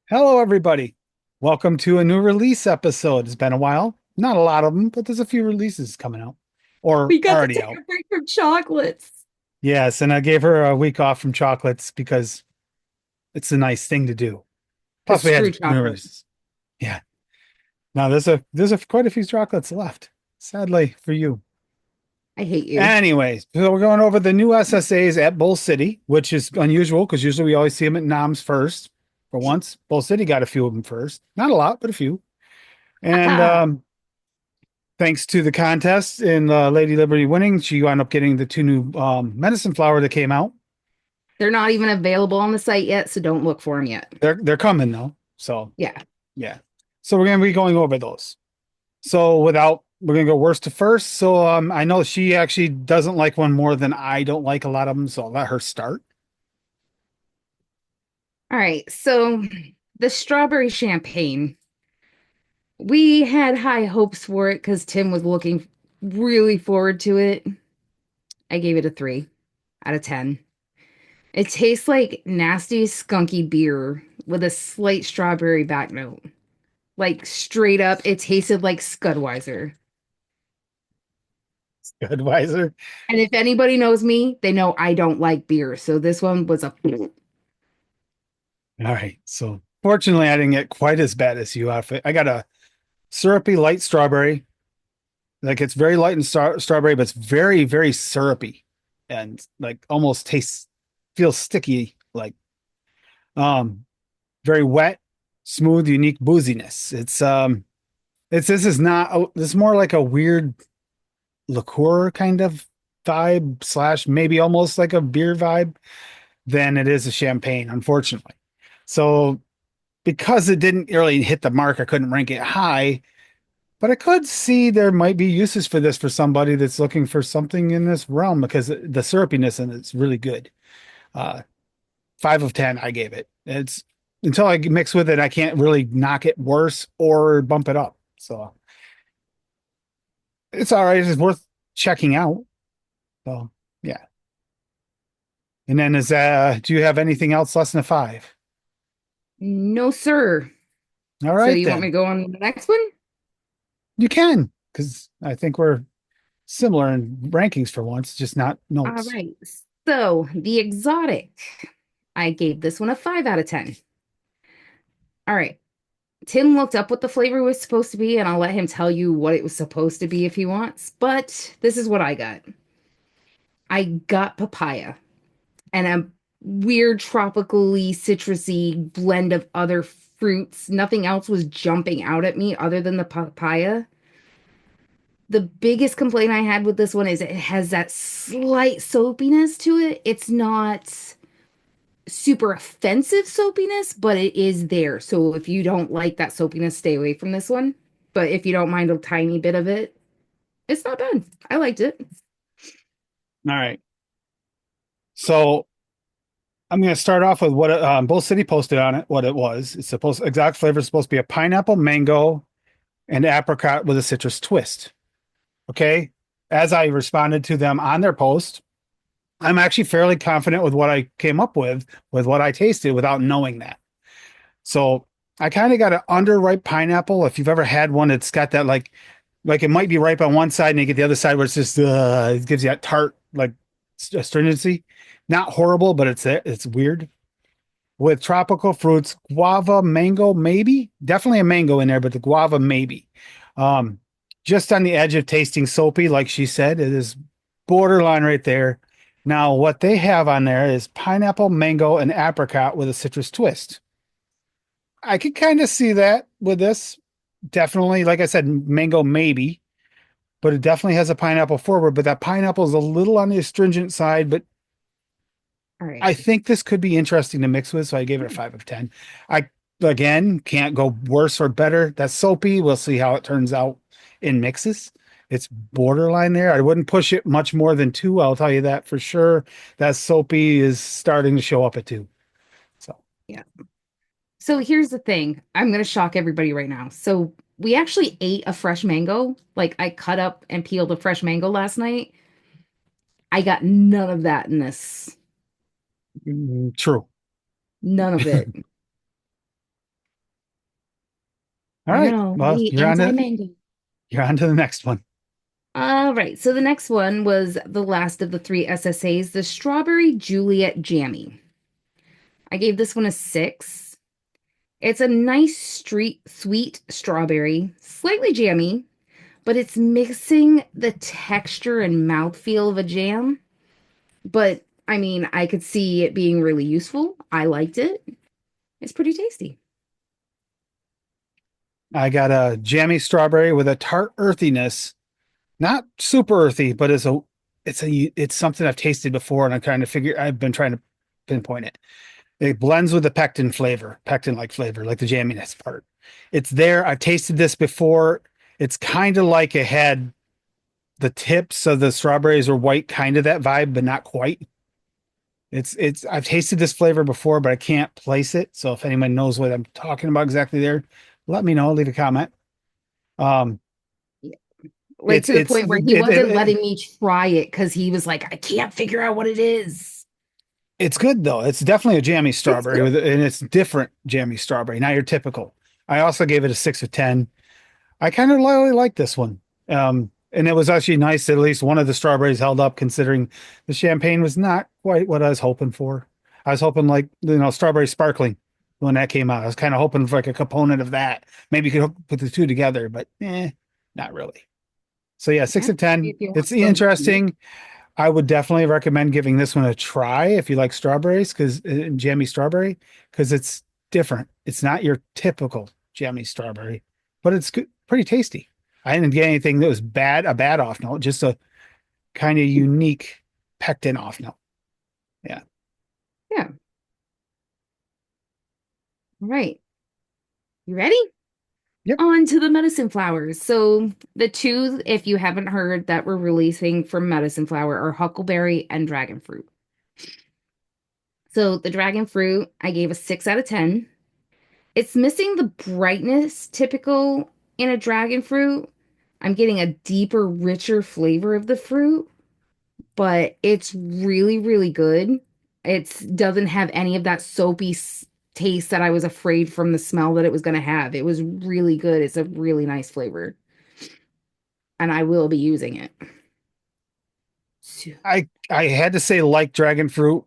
Hello, everybody. Welcome to a new release episode. It's been a while. Not a lot of them, but there's a few releases coming out or We got to already take out. a break from chocolates. Yes, and I gave her a week off from chocolates because it's a nice thing to do. Plus, Because we true had new chocolate. releases. Yeah. Now there's a quite a few chocolates left. Sadly for you. I hate you. Anyways, so we're going over the new SSAs at Bull City, which is unusual because usually we always see them at Noms first. For once, Bull City got a few of them first. Not a lot, but a few. And Ah, thanks to the contest and Lady Liberty winning, she wound up getting the two new medicine flower that came out. they're not even available on the site yet, so don't look for them yet. They're coming though. So Yeah. yeah. So we're gonna be going over those. So we're gonna go worst to first. So I know she actually doesn't like one more than I don't like a lot of them, so I'll let her start. All right. So the strawberry champagne, we had high hopes for it because Tim was looking really forward to it. I gave it a 3 out of 10. It tastes like nasty, skunky beer with a slight strawberry back note. Like straight up, it tasted like Scudweiser. Advisor. And if anybody knows me, they know I don't like beer. So this one was a All right. So fortunately I didn't get quite as bad as you outfit. I got a syrupy light strawberry. Like it's very light and strawberry, but it's very, very syrupy and like almost tastes feels sticky, like um very wet, smooth, unique booziness. It's this is not this is more like a weird liqueur kind of vibe slash maybe almost like a beer vibe than it is a champagne, unfortunately. So because it didn't really hit the mark, I couldn't rank it high. But I could see there might be uses for this for somebody that's looking for something in this realm because the syrupiness in it's really good. Uh, 5 of 10, I gave it. It's until I mix with it, I can't really knock it worse or bump it up. So it's all right. It's worth checking out. So yeah. And then do you have anything else less than a five? no, sir. All So right, you want me then to go on to the next one? you can because I think we're similar in rankings for once, just not All notes. right. So the exotic, I gave this one a 5 out of 10. All right. Tim looked up what the flavor was supposed to be, and I'll let him tell you what it was supposed to be if he wants. But this is what I got. I got papaya and a weird tropically citrusy blend of other fruits. Nothing else was jumping out at me other than the papaya. The biggest complaint I had with this one is it has that slight soapiness to it. It's not super offensive soapiness, but it is there. So if you don't like that soapiness, stay away from this one. But if you don't mind a tiny bit of it, it's not bad. I liked it. All right. So I'm going to start off with what Bull City posted on it, what it was. It's supposed exact flavor is supposed to be a pineapple, mango, and apricot with a citrus twist. Okay. As I responded to them on their post, I'm actually fairly confident with what I came up with what I tasted without knowing that. So I kind of got an underripe pineapple. If you've ever had one, it's got that like it might be ripe on one side and you get the other side where it's just it gives you that tart like astringency. Not horrible, but it's weird. With tropical fruits, guava, mango, maybe. Definitely a mango in there, but the guava maybe. Um, just on the edge of tasting soapy, like she said, it is borderline right there. Now, what they have on there is pineapple, mango, and apricot with a citrus twist. I could kind of see that with this. Definitely, like I said, mango maybe, but it definitely has a pineapple forward. But that pineapple is a little on the astringent side, but All right. I think this could be interesting to mix with, so I gave it a 5 of 10. I again can't go worse or better. That's soapy. We'll see how it turns out in mixes. It's borderline there. I wouldn't push it much more than two. I'll tell you that for sure. That soapy is starting to show up at two. So Yeah. So here's the thing. I'm going to shock everybody right now. So we actually ate a fresh mango. Like I cut up and peeled a fresh mango last night. I got none of that in this. true. None of it. All I right. know, Well, me anti-mango. you're on to the next one. All right, so the next one was the last of the three SSAs, the Strawberry Juliette Jammy. I gave this one a 6. It's a nice street sweet strawberry, slightly jammy, but it's mixing the texture and mouthfeel of a jam. But I mean, I could see it being really useful. I liked it. It's pretty tasty. I got a jammy strawberry with a tart earthiness, not super earthy, but it's something I've tasted before, and I've been trying to pinpoint it. It blends with the pectin like flavor, like the jamminess part. It's there. I've tasted this before. It's kind of like it had the tips of the strawberries are white, kind of that vibe, but not quite. I've tasted this flavor before, but I can't place it. So if anyone knows what I'm talking about exactly there, let me know. Leave a comment. Um, Like to the point where he wasn't it letting me try it because he was like, I can't figure out what it is. it's good though. It's definitely a jammy It's strawberry good. and it's different jammy strawberry, not your typical. I also gave it a 6 of 10. I kind of really like this one. And it was actually nice that at least one of the strawberries held up, considering the champagne was not quite what I was hoping for. I was hoping like, strawberry sparkling when that came out. I was kind of hoping for like a component of that. Maybe you could put the two together, but not really. So yeah, six Yeah, of maybe 10. if you want It's some weird. interesting. I would definitely recommend giving this one a try if you like strawberries, because jammy strawberry, because it's different. It's not your typical jammy strawberry, but it's good, pretty tasty. I didn't get anything that was a bad off note, just a kind of unique pectin off note. Yeah. Yeah. All right. You ready? Yep. On to the medicine flowers. So the two, if you haven't heard, that we're releasing from medicine flower are Huckleberry and Dragonfruit. So the Dragonfruit, I gave a 6 out of 10. It's missing the brightness typical in a Dragonfruit. I'm getting a deeper, richer flavor of the fruit, but it's really, really good. It doesn't have any of that soapy taste that I was afraid from the smell that it was going to have. It was really good. It's a really nice flavor, and I will be using it. So- I had to say, like dragon fruit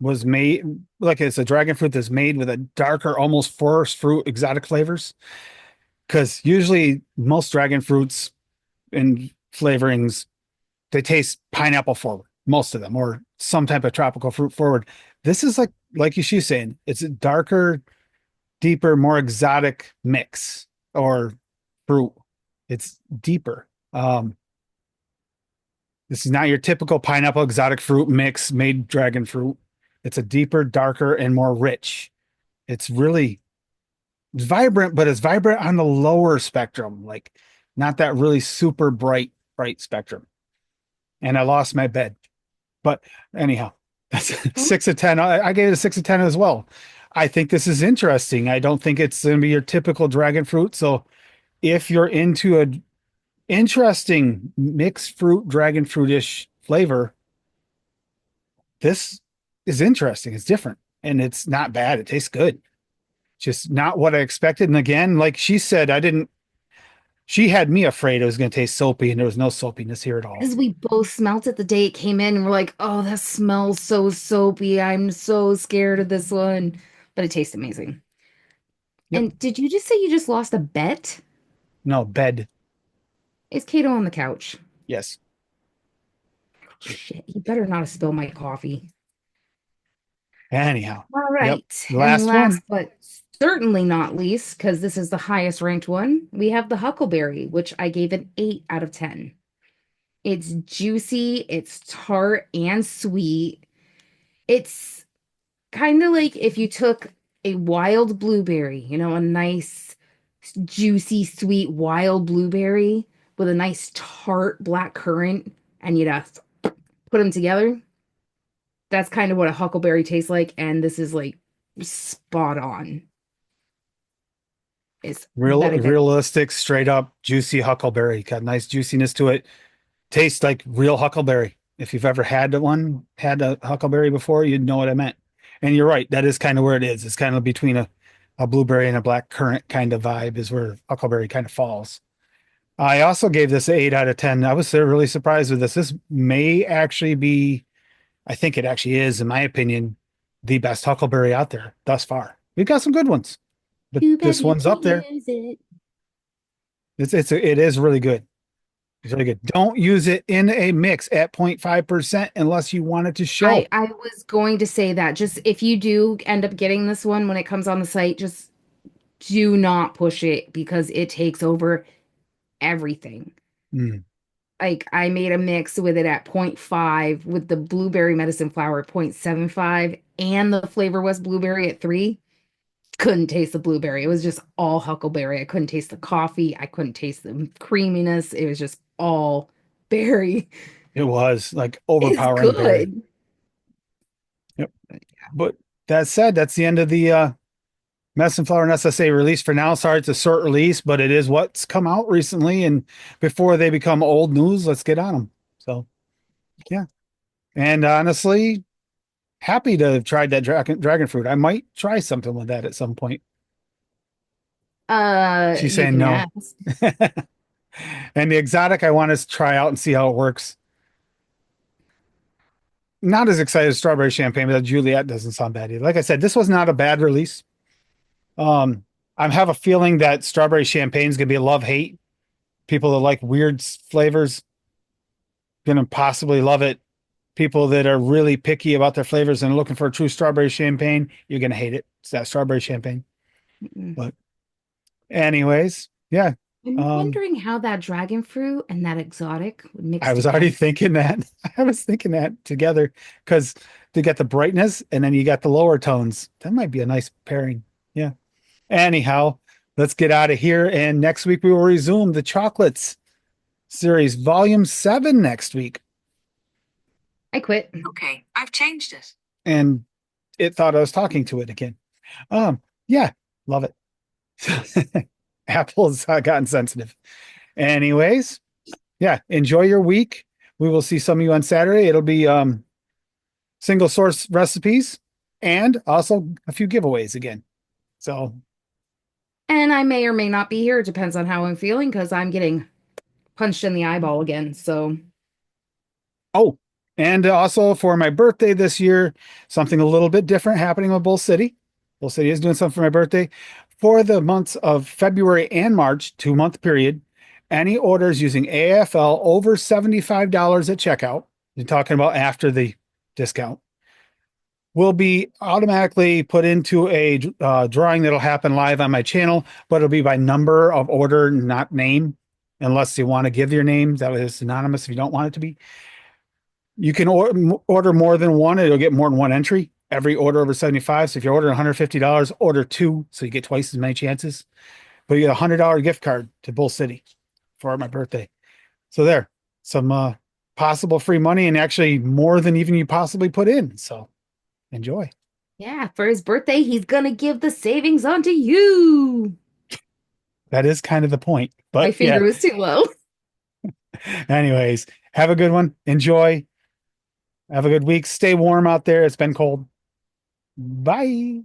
was made, like it's a dragon fruit that's made with a darker, almost forest fruit exotic flavors. Because usually most dragon fruits and flavorings, they taste pineapple forward, most of them, or some type of tropical fruit forward. This is like you she's saying, it's a darker, deeper, more exotic mix or fruit. It's deeper. This is not your typical pineapple exotic fruit mix made dragon fruit. It's a deeper, darker, and more rich. It's really vibrant, but it's vibrant on the lower spectrum, like not that really super bright spectrum. And I lost my bed. But anyhow, that's Oh, 6 of 10. I gave it a 6 of 10 as well. I think this is interesting. I don't think it's going to be your typical dragon fruit. So if you're into a interesting mixed fruit, dragon fruitish flavor, this is interesting. It's different and it's not bad. It tastes good. Just not what I expected. And again, like she said, she had me afraid it was going to taste soapy, and there was no soapiness here at all. because we both smelt it the day it came in, and we're like, oh, that smells so soapy. I'm so scared of this one. But it tastes amazing. Yep. And did you just say you just lost a bet? No, bed. Is Kato on the couch? Yes. Shit, he better not have spilled my coffee. Anyhow. All Yep. right. And Last last one. but certainly not least, because this is the highest ranked one, we have the Huckleberry, which I gave an 8 out of 10. It's juicy, it's tart and sweet. It's kind of like if you took a wild blueberry, a nice, juicy, sweet wild blueberry with a nice tart black currant, and you'd put them together. That's kind of what a huckleberry tastes like, and this is like spot on. It's very, very Realistic, straight up juicy huckleberry. Got nice juiciness to it. Tastes like real huckleberry. If you've ever had a huckleberry before, you'd know what I meant. And you're right, that is kind of where it is. It's kind of between a a blueberry and a black currant kind of vibe is where Huckleberry kind of falls. I also gave this an 8 out of 10. I was really surprised with this. This may actually be, I think it actually is, in my opinion, the best Huckleberry out there thus far. We've got some good ones, but Too bad this you one's up can't there. use it. It is really good. It's really good. Don't use it in a mix at 0.5% unless you want it to show. I was going to say that just if you do end up getting this one when it comes on the site, just do not push it because it takes over everything. Mm. Like I made a mix with it at point 0.5 with the blueberry medicine flower at 0.75 and the flavor was blueberry at 3. Couldn't taste the blueberry. It was just all huckleberry. I couldn't taste the coffee. I couldn't taste the creaminess. It was just all berry. It was like It's overpowering berry. good. Yep. But that said, that's the end of the Medicine Flower and SSA release for now. Sorry, it's a short release, but it is what's come out recently. And before they become old news, let's get on them. So, yeah. And honestly, happy to have tried that dragon fruit. I might try something with that at some point. She's You saying can no. ask. And the exotic, I want to try out and see how it works. Not as excited as strawberry champagne, but that Juliette doesn't sound bad either. Like I said, this was not a bad release. I have a feeling that strawberry champagne is gonna be a love-hate. People that like weird flavors gonna possibly love it. People that are really picky about their flavors and looking for a true strawberry champagne, you're gonna hate it. It's that strawberry champagne. Mm-mm. But anyways, yeah. I'm Um, wondering how that dragon fruit and that exotic would mix I was already together. thinking that. I was thinking that together because to get the brightness and then you got the lower tones. That might be a nice pairing. Yeah. Anyhow, let's get out of here. And next week we will resume the chocolates series, volume 7 next week. I quit. Okay, I've changed it. And it thought I was talking to it again. Yeah, love it. Apple's gotten sensitive. Anyways, yeah, enjoy your week. We will see some of you on Saturday. It'll be single source recipes and also a few giveaways again. So, And I may or may not be here. It depends on how I'm feeling because I'm getting punched in the eyeball again. So, oh, and also for my birthday this year, something a little bit different happening with Bull City. Bull City is doing something for my birthday. For the months of February and March, 2 month period, any orders using AFL over $75 at checkout, you're talking about after the discount, will be automatically put into a drawing that'll happen live on my channel, but it'll be by number of order, not name, unless you want to give your name. That is anonymous if you don't want it to be. You can order more than one, it'll get more than one entry. Every order over 75. So if you're ordering $150, order two, so you get twice as many chances. But you get a $100 gift card to Bull City for my birthday. So there, some possible free money and actually more than even you possibly put in. So enjoy. yeah, for his birthday, he's gonna give the savings on to you. That is kind of the point. My But finger yeah, was too low. anyways, have a good one. Enjoy. Have a good week. Stay warm out there. It's been cold. Bye.